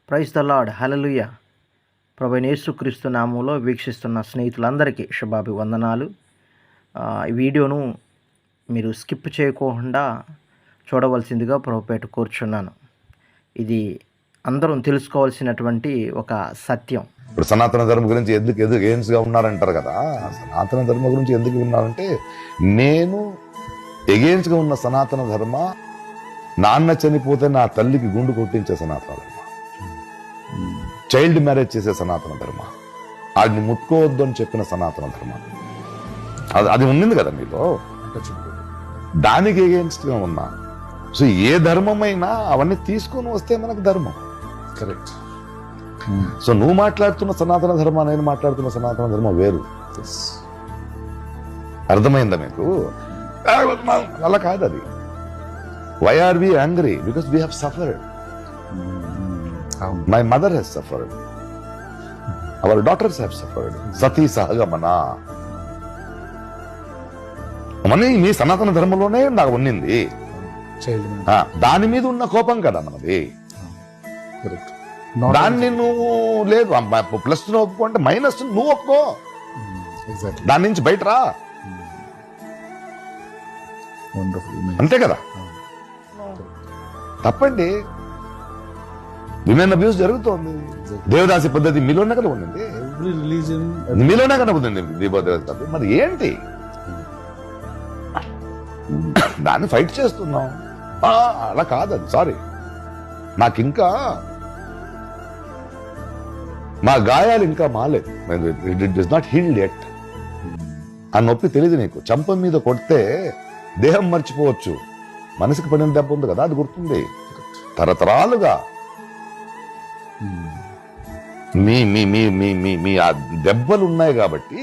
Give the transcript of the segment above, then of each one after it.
Praise the lord. హల్లెలూయా. ప్రభువైన యేసుక్రీస్తు నామములో వీక్షిస్తున్న స్నేహితులందరికీ శుభాభివందనాలు. ఈ వీడియోను మీరు స్కిప్ చేయకుండా చూడవలసిందిగా ప్రభుపేట కోరుచున్నాను. ఇది అందరం తెలుసుకోవాల్సినటువంటి ఒక సత్యం. ఇప్పుడు సనాతన ధర్మం గురించి ఎందుకు ఎగెయిన్స్ట్గా ఉన్నారంటారు కదా. సనాతన ధర్మం గురించి ఎందుకు ఉన్నారంటే, నేను ఎగెయిన్స్ట్గా ఉన్న సనాతన ధర్మ, నాన్న చనిపోతే నా తల్లికి గుండు కొట్టించే సనాతన ధర్మ, చైల్డ్ మ్యారేజ్ చేసే సనాతన ధర్మ, వాడిని ముట్టుకోవద్దు అని చెప్పిన సనాతన ధర్మ, అది ఉండింది కదా మీలో. దానికి ఎగెయిన్స్ట్గా ఉన్నా. సో ఏ ధర్మమైనా అవన్నీ తీసుకొని వస్తే మనకు ధర్మం. కరెక్ట్. సో నువ్వు మాట్లాడుతున్న సనాతన ధర్మ, నేను మాట్లాడుతున్న సనాతన ధర్మం వేరు. అర్థమైందా మీకు? అలా కాదు అది. Why are we angry? Because we have suffered. My mother has suffered, our daughters have suffered. సతీ సహగమన అని మీ సనాతన ధర్మంలోనే నాకు ఉన్నింది. దాని మీద ఉన్న కోపం కదా మనది. దాన్ని నువ్వు లేదు ప్లస్ ఒప్పుకో అంటే మైనస్ నువ్వు ఒప్పుకో. దాని నుంచి బయట రా. అంతే కదా. తప్పండి. విమెన్ అబ్యూస్ జరుగుతోంది. దేవదాసి పద్ధతి మీలోనే కదా ఉండింది. మీలోనే కదా ఉంది దేవదాసి. మరి ఏంటి దాన్ని ఫైట్ చేస్తున్నాం? అలా కాదు అది. సారీ, నాకింకా మా గాయాలు ఇంకా మాలేదు. It is not healed yet. ఆ నొప్పి తెలియదు నీకు. చంప మీద కొడితే దేహం మర్చిపోవచ్చు, మనసుకి పడిన దెబ్బ ఉంది కదా, అది గుర్తుంది. తరతరాలుగా మీ మీ మీ మీ మీ మీ ఆ దెబ్బలు ఉన్నాయి కాబట్టి,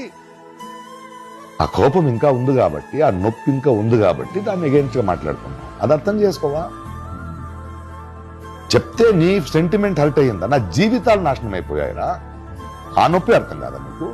ఆ కోపం ఇంకా ఉంది కాబట్టి, ఆ నొప్పి ఇంకా ఉంది కాబట్టి దాన్ని ఎగెయిన్స్ట్గా మాట్లాడుతున్నాం. అది అర్థం చేసుకోవా? చెప్తే నీ సెంటిమెంట్ హర్ట్ అయ్యిందా? నా జీవితాలు నాశనం అయిపోయాయిరా. ఆ నొప్పి అర్థం కాదా మీకు?